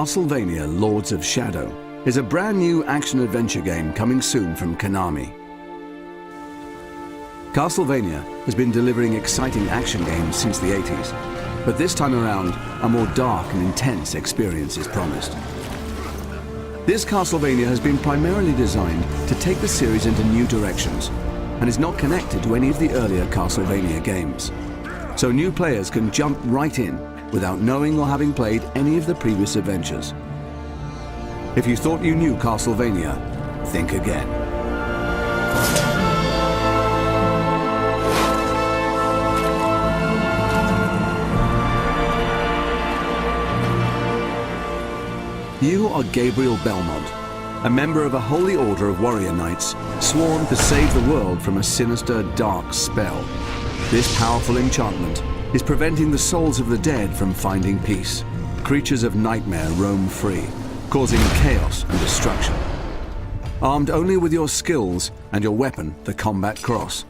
Castlevania Lords of Shadow is a brand new action-adventure game coming soon from Konami. Castlevania has been delivering exciting action games since the 80s, but this time around, a more dark and intense experience is promised. This Castlevania has been primarily designed to take the series into new directions and is not connected to any of the earlier Castlevania games. So new players can jump right in without knowing or having played any of the previous adventures. If you thought you knew Castlevania, think again. You are Gabriel Belmont, a member of a holy order of warrior knights sworn to save the world from a sinister, dark spell. This powerful enchantment is preventing the souls of the dead from finding peace. Creatures of nightmare roam free, causing chaos and destruction. Armed only with your skills and your weapon, the combat cross,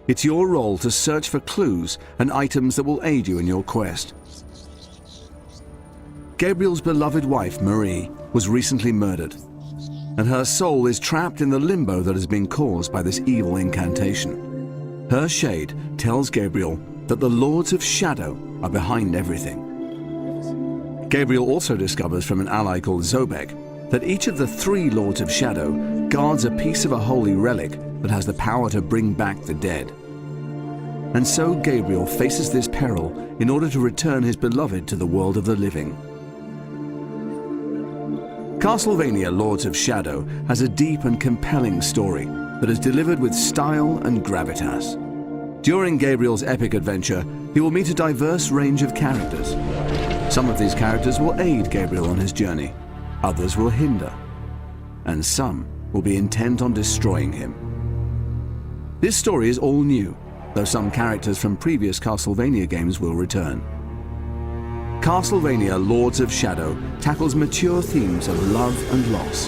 it's your role to search for clues and items that will aid you in your quest. Gabriel's beloved wife, Marie, was recently murdered, and her soul is trapped in the limbo that has been caused by this evil incantation. Her shade tells Gabriel that the Lords of Shadow are behind everything. Gabriel also discovers from an ally called Zobek that each of the 3 Lords of Shadow guards a piece of a holy relic that has the power to bring back the dead. And so Gabriel faces this peril in order to return his beloved to the world of the living. Castlevania Lords of Shadow has a deep and compelling story that is delivered with style and gravitas. During Gabriel's epic adventure, he will meet a diverse range of characters. Some of these characters will aid Gabriel on his journey, others will hinder, and some will be intent on destroying him. This story is all new, though some characters from previous Castlevania games will return. Castlevania Lords of Shadow tackles mature themes of love and loss.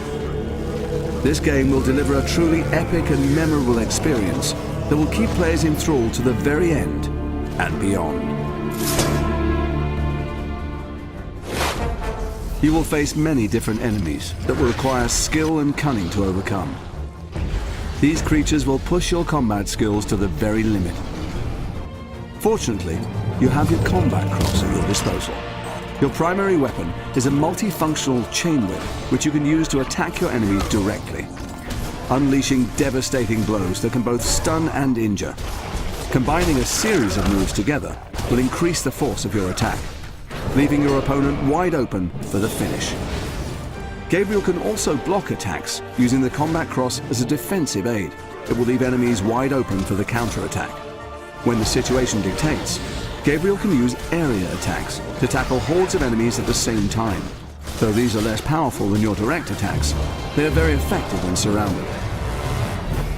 This game will deliver a truly epic and memorable experience that will keep players enthralled to the very end and beyond. You will face many different enemies that will require skill and cunning to overcome. These creatures will push your combat skills to the very limit. Fortunately, you have your combat cross at your disposal. Your primary weapon is a multifunctional chain whip, which you can use to attack your enemies directly, unleashing devastating blows that can both stun and injure. Combining a series of moves together will increase the force of your attack, leaving your opponent wide open for the finish. Gabriel can also block attacks using the combat cross as a defensive aid. It will leave enemies wide open for the counterattack. When the situation dictates, Gabriel can use area attacks to tackle hordes of enemies at the same time. Though these are less powerful than your direct attacks, they are very effective when surrounded.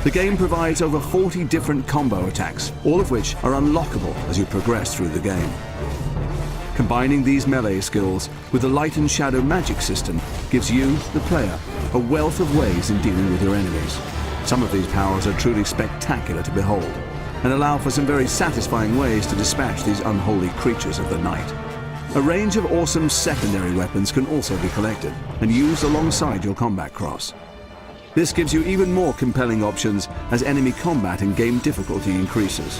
The game provides over 40 different combo attacks, all of which are unlockable as you progress through the game. Combining these melee skills with the light and shadow magic system gives you, the player, a wealth of ways in dealing with your enemies. Some of these powers are truly spectacular to behold, and allow for some very satisfying ways to dispatch these unholy creatures of the night. A range of awesome secondary weapons can also be collected and used alongside your combat cross. This gives you even more compelling options as enemy combat and game difficulty increases.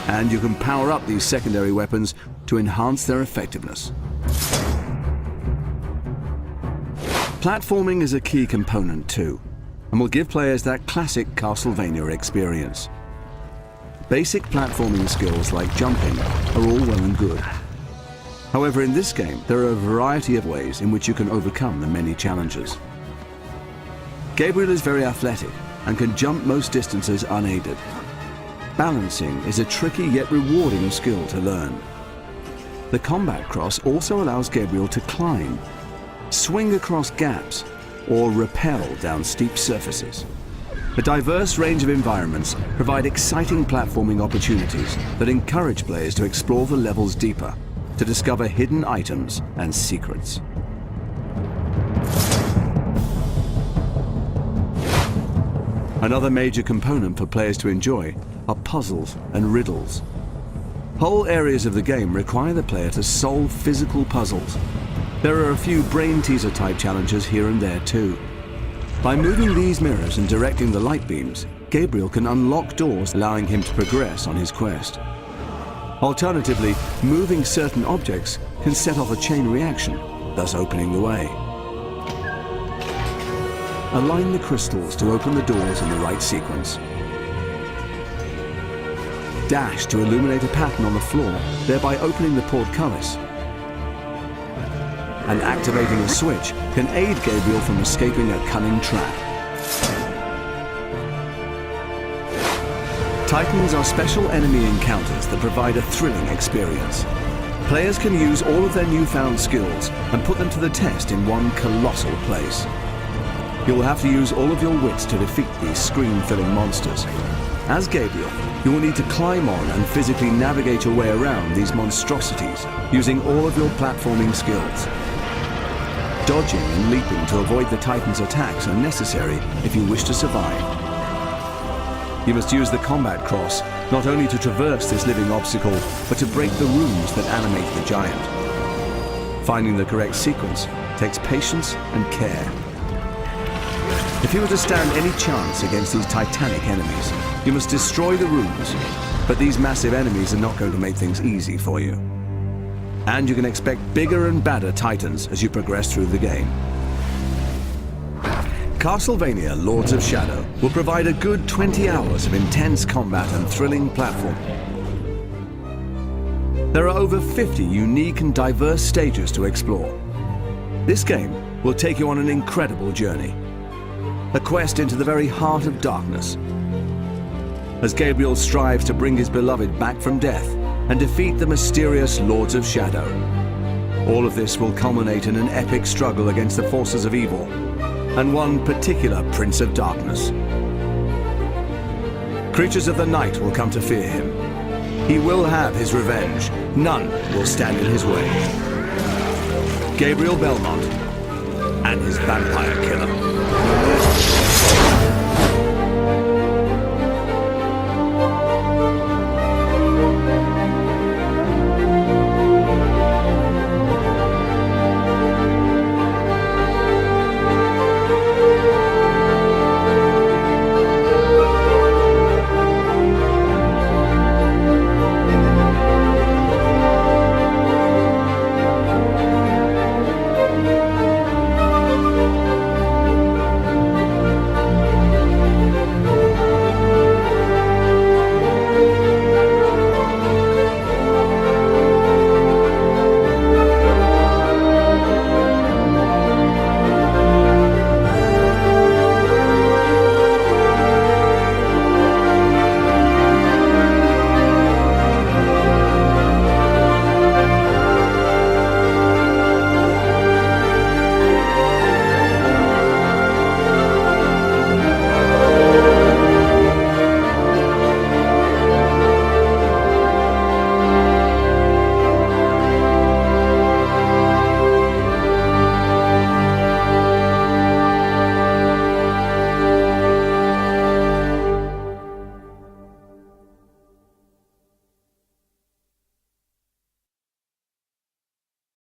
And you can power up these secondary weapons to enhance their effectiveness. Platforming is a key component too, and will give players that classic Castlevania experience. Basic platforming skills like jumping are all well and good. However, in this game, there are a variety of ways in which you can overcome the many challenges. Gabriel is very athletic and can jump most distances unaided. Balancing is a tricky yet rewarding skill to learn. The combat cross also allows Gabriel to climb, swing across gaps, or rappel down steep surfaces. A diverse range of environments provide exciting platforming opportunities that encourage players to explore the levels deeper, to discover hidden items and secrets. Another major component for players to enjoy are puzzles and riddles. Whole areas of the game require the player to solve physical puzzles. There are a few brain teaser type challenges here and there too. By moving these mirrors and directing the light beams, Gabriel can unlock doors, allowing him to progress on his quest. Alternatively, moving certain objects can set off a chain reaction, thus opening the way. Align the crystals to open the doors in the right sequence. Dash to illuminate a pattern on the floor, thereby opening the portcullis. And activating a switch can aid Gabriel from escaping a cunning trap. Titans are special enemy encounters that provide a thrilling experience. Players can use all of their newfound skills and put them to the test in one colossal place. You'll have to use all of your wits to defeat these screen-filling monsters. As Gabriel, you will need to climb on and physically navigate your way around these monstrosities using all of your platforming skills. Dodging and leaping to avoid the Titan's attacks are necessary if you wish to survive. You must use the combat cross not only to traverse this living obstacle, but to break the runes that animate the giant. Finding the correct sequence takes patience and care. If you were to stand any chance against these titanic enemies, you must destroy the runes, but these massive enemies are not going to make things easy for you. And you can expect bigger and badder Titans as you progress through the game. Castlevania Lords of Shadow will provide a good 20 hours of intense combat and thrilling platform. There are over 50 unique and diverse stages to explore. This game will take you on an incredible journey. A quest into the very heart of darkness. As Gabriel strives to bring his beloved back from death and defeat the mysterious Lords of Shadow. All of this will culminate in an epic struggle against the forces of evil, and one particular Prince of Darkness. Creatures of the night will come to fear him. He will have his revenge. None will stand in his way. Gabriel Belmont and his vampire killer.